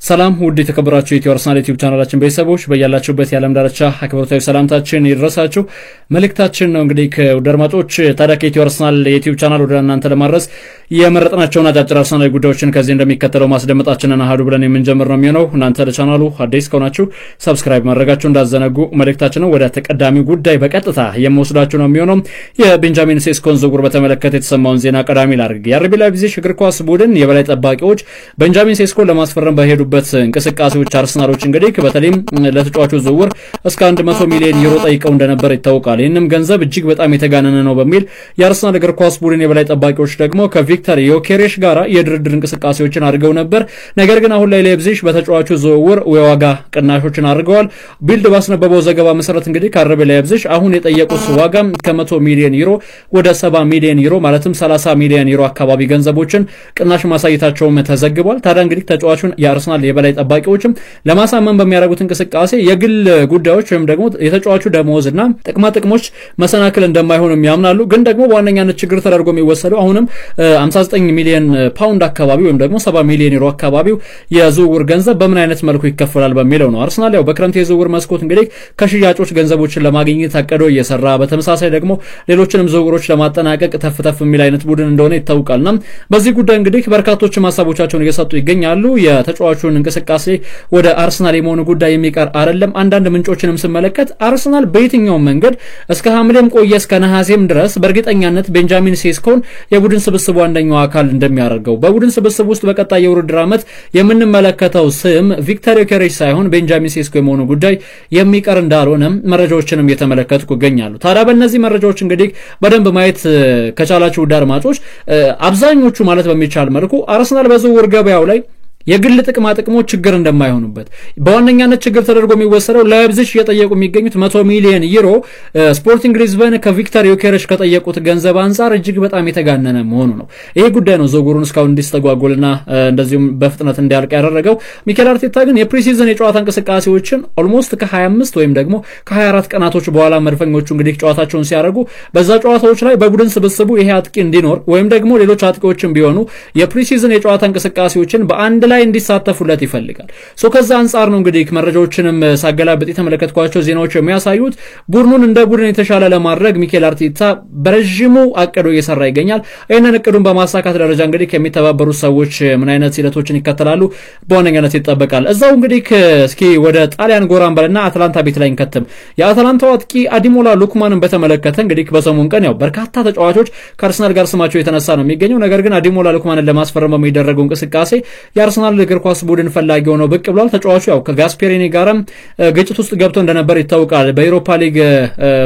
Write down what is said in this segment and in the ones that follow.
ሰላም ውድ የተከበራችሁ የኢትዮ አርሰናል ዩቲዩብ ቻናላችን ቤተሰቦች በእያላችሁበት የዓለም ዳርቻ አክብሮታዊ ሰላምታችን ይድረሳችሁ መልእክታችን ነው። እንግዲህ ከአድማጮች ታዲያ ከኢትዮ አርሰናል የዩቲዩብ ቻናል ወደ እናንተ ለማድረስ የመረጥናቸውን አጫጭር አርሰናል ጉዳዮችን ከዚህ እንደሚከተለው ማስደመጣችንን አሃዱ ብለን የምንጀምር ነው የሚሆነው። እናንተ ለቻናሉ አዲስ ከሆናችሁ ሰብስክራይብ ማድረጋችሁን እንዳዘነጉ መልእክታችን ነው። ወደ ተቀዳሚ ጉዳይ በቀጥታ የምወስዳችሁ ነው የሚሆነው። የቤንጃሚን ሴስኮን ዝውውር በተመለከተ የተሰማውን ዜና ቀዳሚ ላድርግ። የአርቢ ላይፕዚግ እግር ኳስ ቡድን የበላይ ጠባቂዎች ቤንጃሚን ሴስኮን ለማስፈረም በሄዱ እንቅስቃሴዎች አርሰናሎች እንግዲህ በተለይም ለተጫዋቹ ዝውውር እስከ 100 ሚሊዮን ዩሮ ጠይቀው እንደነበር ይታወቃል። ይህንም ገንዘብ እጅግ በጣም የተጋነነ ነው በሚል የአርሰናል እግር ኳስ ቡድን የበላይ ጠባቂዎች ደግሞ ከቪክተር ዮኬሬሽ ጋር የድርድር እንቅስቃሴዎችን አድርገው ነበር። ነገር ግን አሁን ላይ ላይፕዚግ በተጫዋቹ ዝውውር የዋጋ ቅናሾችን አድርገዋል። ቢልድ ባስነበበው ዘገባ መሰረት እንግዲህ ከአርቢ ላይፕዚግ አሁን የጠየቁት ዋጋ ከ100 ሚሊዮን ዩሮ ወደ 70 ሚሊዮን ዩሮ ማለትም 30 ሚሊዮን ዩሮ አካባቢ ገንዘቦችን ቅናሽ ማሳየታቸውም ተዘግቧል። ታዲያ እንግዲህ ተጫዋቹን የአርሰናል የበላይ ጠባቂዎችም ለማሳመን በሚያደርጉት እንቅስቃሴ የግል ጉዳዮች ወይም ደግሞ የተጫዋቹ ደሞዝና ጥቅማ ጥቅሞች መሰናክል እንደማይሆኑ ያምናሉ። ግን ደግሞ በዋነኛነት ችግር ተደርጎ የሚወሰደው አሁንም 59 ሚሊዮን ፓውንድ አካባቢ ወይም ደግሞ 70 ሚሊዮን ዩሮ አካባቢው የዝውውር ገንዘብ በምን አይነት መልኩ ይከፈላል በሚለው ነው። አርሰናል ያው በክረምት የዝውውር መስኮት እንግዲህ ከሽያጮች ገንዘቦችን ለማግኘት አቅዶ እየሰራ በተመሳሳይ ደግሞ ሌሎችንም ዝውውሮች ለማጠናቀቅ ተፍተፍ የሚል አይነት ቡድን እንደሆነ ይታወቃልና በዚህ ጉዳይ እንግዲህ በርካቶች ሀሳቦቻቸውን እየሰጡ ይገኛሉ። የተጫዋቹ እንቅስቃሴ ወደ አርሰናል የመሆኑ ጉዳይ የሚቀር አይደለም። አንዳንድ ምንጮችንም ስመለከት አርሰናል በየትኛው መንገድ እስከ ሐምሌም ቆየ እስከ ነሐሴም ድረስ በእርግጠኛነት ቤንጃሚን ሴስኮን የቡድን ስብስቡ አንደኛው አካል እንደሚያደርገው በቡድን ስብስቡ ውስጥ በቀጣይ የውድድር ዓመት የምንመለከተው ስም ቪክተር ዮኬሬሽ ሳይሆን ቤንጃሚን ሴስኮ የመሆኑ ጉዳይ የሚቀር እንዳልሆነም መረጃዎችንም እየተመለከትኩ እገኛለሁ። ታዲያ በእነዚህ መረጃዎች እንግዲህ በደንብ ማየት ከቻላችሁ ውድ አድማጮች አብዛኞቹ ማለት በሚቻል መልኩ አርሰናል በዝውውር ገበያው ላይ የግል ጥቅማ ጥቅሞች ችግር እንደማይሆኑበት በዋነኛነት ችግር ተደርጎ የሚወሰደው ላይፕዚግ የጠየቁ የሚገኙት 100 ሚሊዮን ዩሮ ስፖርቲንግ ሊዝበን ከቪክተር ዮኬሬሽ ከጠየቁት ገንዘብ አንፃር እጅግ በጣም የተጋነነ መሆኑ ነው። ይሄ ጉዳይ ነው ዝውውሩን እስካሁን እንዲስተጓጎልና እንደዚሁም በፍጥነት እንዲያልቅ ያደረገው። ሚኬል አርቴታ ግን የፕሪሲዝን የጨዋታ እንቅስቃሴዎችን ኦልሞስት ከ25 ወይም ደግሞ ከ24 ቀናቶች በኋላ መድፈኞቹ እንግዲህ ጨዋታቸውን ሲያደርጉ በዛ ጨዋታዎች ላይ በቡድን ስብስቡ ይሄ አጥቂ እንዲኖር ወይም ደግሞ ሌሎች አጥቂዎችን ቢሆኑ የፕሪሲዝን የጨዋታ እንቅስቃሴዎችን በአንድ ላይ እንዲሳተፉለት ይፈልጋል። ከዛ አንፃር ነው እንግዲህ መረጃዎችንም ሳገላብጥ የተመለከትኳቸው ዜናዎች የሚያሳዩት ቡድኑን እንደ ቡድን የተሻለ ለማድረግ ሚኬል አርቴታ በረጅሙ አቅዶ እየሰራ ይገኛል። ይህንን እቅዱን በማሳካት ደረጃ እንግዲህ ከሚተባበሩት ሰዎች ምን አይነት ሂደቶችን ይከተላሉ በዋነኛነት ይጠበቃል። እዛው እንግዲህ እስኪ ወደ ጣሊያን ጎራን በልና አትላንታ ቤት ላይ እንከተም። የአትላንታው አጥቂ አዲሞላ ሉክማንን በተመለከተ እንግዲህ በሰሞኑ ቀን ያው በርካታ ተጫዋቾች ከአርሰናል ጋር ስማቸው የተነሳ ነው የሚገኘው። ነገር ግን አዲሞላ ሉክማንን ለማስፈረም በሚደረገው እንቅስቃሴ የአርሰናል እግር ኳስ ቡድን ፈላጊ ሆነው ብቅ ብሏል። ተጫዋቹ ያው ከጋስፔሪኒ ጋርም ግጭት ውስጥ ገብቶ እንደነበር ይታወቃል። በዩሮፓ ሊግ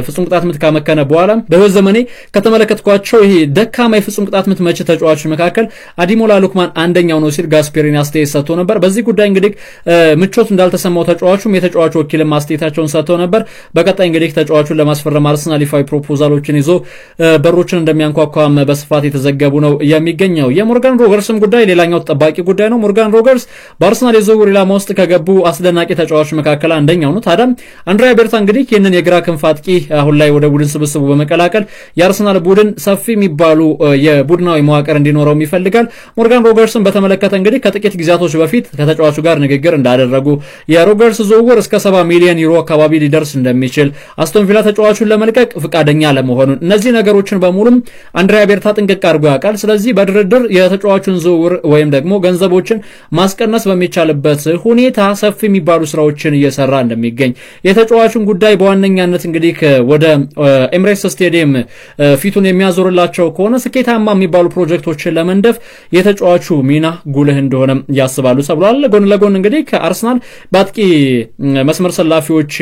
ፍጹም ቅጣት ምት ካመከነ በኋላ በህይወት ዘመኔ ከተመለከትኳቸው ይሄ ደካማ የፍጹም ቅጣት ምት መቺ ተጫዋቾች መካከል አዲሞላ ሉክማን አንደኛው ነው ሲል ጋስፔሪኒ አስተያየት ሰጥቶ ነበር። በዚህ ጉዳይ እንግዲህ ምቾት እንዳልተሰማው ተጫዋቹም የተጫዋቹ ወኪልም አስተያየታቸውን ሰጥተው ነበር። በቀጣይ እንግዲህ ተጫዋቹን ለማስፈረም አርሰናል ይፋዊ ፕሮፖዛሎችን ይዞ በሮችን እንደሚያንኳኳም በስፋት የተዘገቡ ነው የሚገኘው። የሞርጋን ሮገርስም ጉዳይ ሌላኛው ተጠባቂ ጉዳይ ነው። ሞርጋን ሮገርስ በአርሰናል የዝውውር ኢላማ ውስጥ ከገቡ አስደናቂ ተጫዋቾች መካከል አንደኛው ነው። ታዲያ አንድሪያ ቤርታ እንግዲህ ይህንን የግራ ክንፍ አጥቂ አሁን ላይ ወደ ቡድን ስብስቡ በመቀላቀል የአርሰናል ቡድን ሰፊ የሚባሉ የቡድናዊ መዋቅር እንዲኖረው ይፈልጋል። ሞርጋን ሮገርስን በተመለከተ እንግዲህ ከጥቂት ጊዜያቶች በፊት ከተጫዋቹ ጋር ንግግር እንዳደረጉ የሮገርስ ዝውውር እስከ 70 ሚሊዮን ዩሮ አካባቢ ሊደርስ እንደሚችል አስቶን ቪላ ተጫዋቹን ለመልቀቅ ፍቃደኛ ለመሆኑን እነዚህ ነገሮችን በሙሉም አንድሪያ ቤርታ ጥንቅቅ አድርጎ ያውቃል። ስለዚህ በድርድር የተጫዋቹን ዝውውር ወይም ደግሞ ገንዘቦችን ማስቀነስ በሚቻልበት ሁኔታ ሰፊ የሚባሉ ስራዎችን እየሰራ እንደሚገኝ የተጫዋቹን ጉዳይ በዋነኛነት እንግዲህ ወደ ኤምሬትስ ስቴዲየም ፊቱን የሚያዞርላቸው ከሆነ ስኬታማ የሚባሉ ፕሮጀክቶችን ለመንደፍ የተጫዋቹ ሚና ጉልህ እንደሆነ ያስባሉ ተብሏል። ጎን ለጎን እንግዲህ ከአርሰናል በአጥቂ መስመር ሰላፊዎች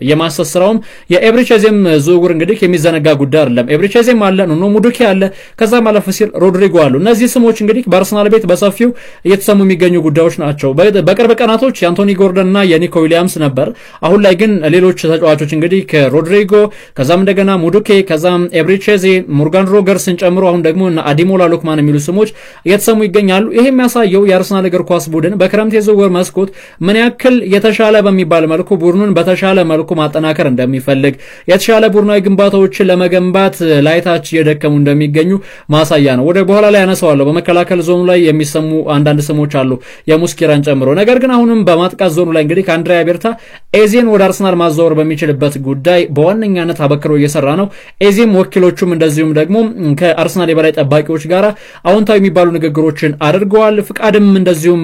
የማሰስራውም የኤብሪቼዜም ዝውውር እንግዲህ የሚዘነጋ ጉዳይ አይደለም። ኤብሪቼዜም አለ፣ ኑኖ ሙዱኬ አለ፣ ከዛ ማለፍ ሲል ሮድሪጎ አሉ። እነዚህ ስሞች እንግዲህ በአርሰናል ቤት በሰፊው እየተሰሙ የሚገኙ ጉዳዮች ናቸው። በቅርብ ቀናቶች የአንቶኒ ጎርደን እና የኒኮ ዊሊያምስ ነበር። አሁን ላይ ግን ሌሎች ተጫዋቾች እንግዲህ ከሮድሪጎ ከዛም እንደገና ሙዱኬ ከዛም ኤብሪቼዜ ሞርጋን ሮገርስን ጨምሮ አሁን ደግሞ አዲሞላ ሉክማን የሚሉ ስሞች እየተሰሙ ይገኛሉ። ይሄ የሚያሳየው የአርሰናል እግር ኳስ ቡድን በክረምት የዝውውር መስኮት ምን ያክል የተሻለ በሚባል መልኩ ቡድኑን በተሻለ መልኩ ማጠናከር እንደሚፈልግ የተሻለ ቡድናዊ ግንባታዎችን ለመገንባት ላይታች እየደከሙ እንደሚገኙ ማሳያ ነው። ወደ በኋላ ላይ ያነሳዋለሁ። በመከላከል ዞኑ ላይ የሚሰሙ አንዳንድ ስሞች አሉ የሙስኬራን ጨምሮ። ነገር ግን አሁንም በማጥቃት ዞኑ ላይ እንግዲህ ከአንድሪያ ቤርታ ኤዜን ወደ አርሰናል ማዛወር በሚችልበት ጉዳይ በዋነኛነት አበክሮ እየሰራ ነው። ኤዜም ወኪሎቹም እንደዚሁም ደግሞ ከአርሰናል የበላይ ጠባቂዎች ጋር አዎንታዊ የሚባሉ ንግግሮችን አድርገዋል። ፍቃድም እንደዚሁም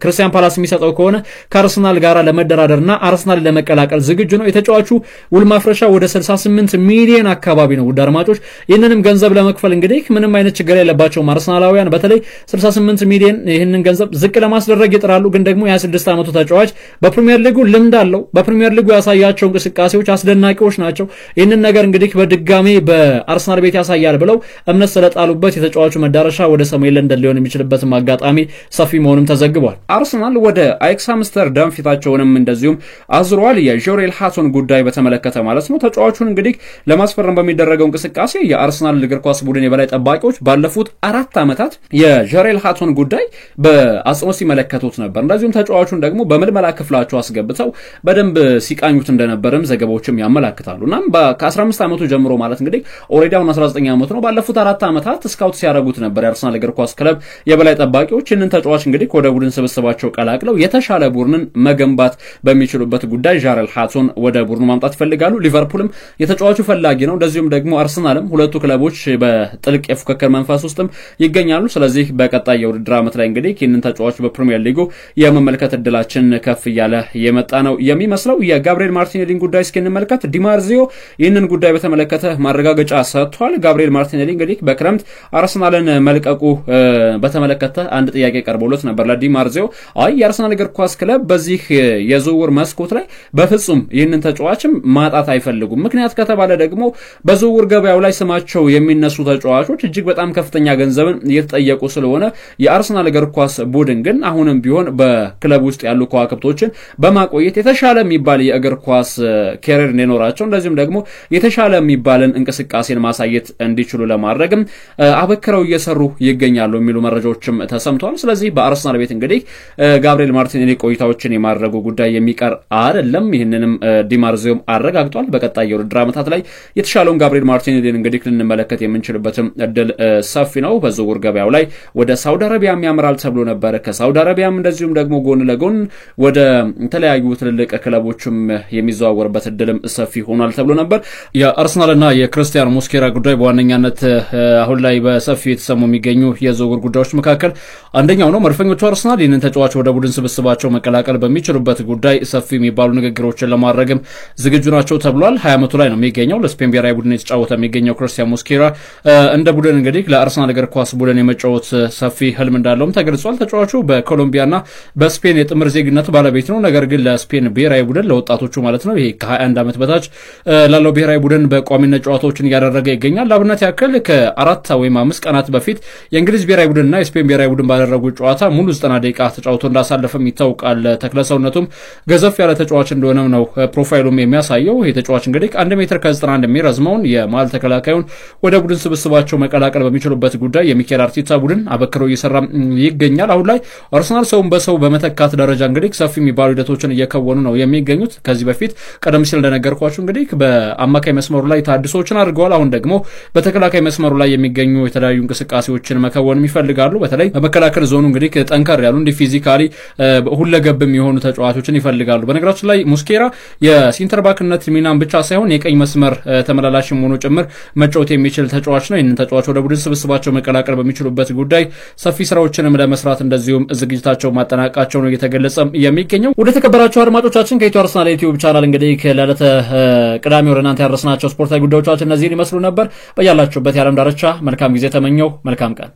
ክርስቲያን ፓላስ የሚሰጠው ከሆነ ከአርሰናል ጋር ለመደራደርና አርሰናል ለመቀላቀል ዝግጁ ነው። የተጫዋቹ ውል ማፍረሻ ወደ 68 ሚሊዮን አካባቢ ነው ውድ አድማጮች። ይህንንም ገንዘብ ለመክፈል እንግዲህ ምንም አይነት ችግር የለባቸውም አርሰናላውያን። በተለይ 68 ሚሊዮን ይህንን ገንዘብ ዝቅ ለማስደረግ ይጥራሉ። ግን ደግሞ የ26 ዓመቱ ተጫዋች በፕሪሚየር ሊጉ ልምድ አለው። በፕሪሚየር ሊጉ ያሳያቸው እንቅስቃሴዎች አስደናቂዎች ናቸው። ይህንን ነገር እንግዲህ በድጋሜ በአርሰናል ቤት ያሳያል ብለው እምነት ስለጣሉበት የተጫዋቹ መዳረሻ ወደ ሰሜን ለንደን ሊሆን የሚችልበትም አጋጣሚ ሰፊ መሆኑም ተዘግቧል። አርሰናል ወደ አያክስ አምስተርዳም ፊታቸውንም እንደዚሁም አዝሯል። የጆሬል ሃቶን ጉዳይ በተመለከተ ማለት ነው። ተጫዋቹን እንግዲህ ለማስፈረም በሚደረገው እንቅስቃሴ የአርሰናል እግር ኳስ ቡድን የበላይ ጠባቂዎች ባለፉት 4 ዓመታት የጆሬል ሃቶን ጉዳይ በአጽንኦት ሲመለከቱት ነበር። እንደዚሁም ተጫዋቹን ደግሞ በምልመላ ክፍላቸው አስገብተው በደንብ ሲቃኙት እንደነበርም ዘገባዎችም ያመላክታሉ። እናም ከ15 ዓመቱ ጀምሮ ማለት እንግዲህ ኦሬዲ አሁን 19 ዓመቱ ነው። ባለፉት 4 ዓመታት ስካውት ሲያደርጉት ነበር የአርሰናል እግር ኳስ ክለብ የበላይ ጠባቂዎች። ይህንን ተጫዋች እንግዲህ ወደ ቡድን ስብስባቸው ቀላቅለው የተሻለ ቡድንን መገንባት በሚችሉበት ጉዳይ ጆሬል ሃቶን ወደ ቡድኑ ማምጣት ይፈልጋሉ። ሊቨርፑልም የተጫዋቹ ፈላጊ ነው። እንደዚሁም ደግሞ አርሰናልም ሁለቱ ክለቦች በጥልቅ የፉክክር መንፈስ ውስጥም ይገኛሉ። ስለዚህ በቀጣይ የውድድር ዓመት ላይ እንግዲህ ይህንን ተጫዋች በፕሪሚየር ሊጉ የመመልከት እድላችን ከፍ እያለ የመጣ ነው የሚመስለው። የጋብሪኤል ማርቲኔሊን ጉዳይ እስኪንመለከት ዲማርዚዮ ይህንን ጉዳይ በተመለከተ ማረጋገጫ ሰጥቷል። ጋብሪኤል ማርቲኔሊ እንግዲህ በክረምት አርሰናልን መልቀቁ በተመለከተ አንድ ጥያቄ ቀርቦለት ነበር ለዲማርዚዮ። የአርሰናል እግር ኳስ ክለብ በዚህ የዝውውር መስኮት ላይ በፍጹም ይህንን ተጫዋችም ማጣት አይፈልጉም። ምክንያት ከተባለ ደግሞ በዝውውር ገበያው ላይ ስማቸው የሚነሱ ተጫዋቾች እጅግ በጣም ከፍተኛ ገንዘብን እየተጠየቁ ስለሆነ የአርሰናል እግር ኳስ ቡድን ግን አሁንም ቢሆን በክለብ ውስጥ ያሉ ከዋክብቶችን በማቆየት የተሻለ የሚባል የእግር ኳስ ኬሪር እንዲኖራቸው እንደዚሁም ደግሞ የተሻለ የሚባልን እንቅስቃሴን ማሳየት እንዲችሉ ለማድረግም አበክረው እየሰሩ ይገኛሉ የሚሉ መረጃዎችም ተሰምተዋል። ስለዚህ በአርሰናል ቤት እንግዲህ ጋብሪኤል ማርቲኔሊ ቆይታዎችን የማድረጉ ጉዳይ የሚቀር አይደለም። ይህንንም ዲማርዚዮም አረጋግጧል። በቀጣይ የውድድር ዓመታት ላይ የተሻለውን ጋብሪኤል ማርቲኔሊን እንግዲህ ልንመለከት የምንችልበትም እድል ሰፊ ነው። በዝውውር ገበያው ላይ ወደ ሳውዲ አረቢያም ያመራል ተብሎ ነበር። ከሳውዲ አረቢያም እንደዚሁም ደግሞ ጎን ለጎን ወደ ተለያዩ ትልልቅ ክለቦችም የሚዘዋወርበት እድልም ሰፊ ሆኗል ተብሎ ነበር። የአርሰናልና የክርስቲያን ሙስኬራ ጉዳይ በዋነኛነት አሁን ላይ በሰፊ የተሰሙ የሚገኙ የዝውውር ጉዳዮች መካከል አንደኛው ነው። መድፈኞቹ አርሰናል ይህንን ተጫዋች ወደ ቡድን ስብስባቸው መቀላቀል በሚችሉበት ጉዳይ ሰፊ የሚባሉ ንግግሮችን ለማድረግም ዝግጁ ናቸው ተብሏል። 20 ዓመቱ ላይ ነው የሚገኘው። ለስፔን ብሔራዊ ቡድን የተጫወተ የሚገኘው ክርስቲያን ሙስኬራ እንደ ቡድን እንግዲህ ለአርሰናል እግር ኳስ ቡድን የመጫወት ሰፊ ህልም እንዳለውም ተገልጿል። ተጫዋቹ በኮሎምቢያና በስፔን የጥምር ዜግነት ባለቤት ነው። ነገር ግን ለስፔን ብሔራዊ ቡድን ለወጣቶቹ ማለት ነው ይሄ ከ21 ዓመት በታች ላለው ብሔራዊ ቡድን በቋሚነት ጨዋታዎችን እያደረገ ይገኛል። ለአብነት ያክል ከ4 ወይም 5 ቀናት በፊት የእንግሊዝ ብሔራዊ ቡድንና የስፔን ብሔራዊ ቡድን ባደረጉት ጨዋታ ሙሉ 90 ደቂቃ ተጫውቶ እንዳሳለፈም ይታወቃል። ተክለሰውነቱም ገዘፍ ያለ ተጫዋች እንደሆነም ነው ፕሮፋይሉም የሚያሳየው። ይሄ ተጫዋች እንግዲህ 1 ሜትር ከ91 የሚረዝመውን የመሃል ተከላካዩን ወደ ቡድን ስብስባቸው መቀላቀል በሚችሉበት ጉዳይ የሚኬል አርቴታ ቡድን አበክረው እየሰራ ይገኛል። አሁን ላይ አርሰናል ሰውን በሰው በመተካት ደረጃ እንግዲህ ሰፊ የሚባሉ ሂደቶችን እየከወኑ ነው የሚገኙት። ከዚህ በፊት ቀደም ሲል እንደነገርኳችሁ እንግዲህ በአማካይ መስመሩ ላይ ታድሶችን አድርገዋል። አሁን ደግሞ በተከላካይ መስመሩ ላይ የሚገኙ የተለያዩ እንቅስቃሴዎችን መከወን ይፈልጋሉ። በተለይ በመከላከል ዞኑ እንግዲህ ጠንከር ያሉ እንዲህ ፊዚካሊ ሁለገብ የሚሆኑ ተጫዋቾችን ይፈልጋሉ። በነገራችን ላይ ሙስኬራ የሴንተር ባክነት ሚናን ብቻ ሳይሆን የቀኝ መስመር ተመላላሽ ሆኖ ጭምር መጫወት የሚችል ተጫዋች ነው። ይህንን ተጫዋች ወደ ቡድን ስብስባቸው መቀላቀል በሚችሉበት ጉዳይ ሰፊ ስራዎችንም ለመስራት እንደዚሁም ዝግጅታቸው ማጠናቀቃቸው ነው እየተገለጸ የሚገኘው። ወደ ተከበራችሁ አድማጮቻችን ከኢትዮ አርሰናል ዩቲዩብ ቻናል እንግዲህ ለዕለተ ቅዳሜ ወደ እናንተ ያደረስናቸው ስፖርታዊ ጉዳዮቻችን እነዚህን ይመስሉ ነበር። በያላችሁበት የዓለም ዳርቻ መልካም ጊዜ ተመኘው። መልካም ቀን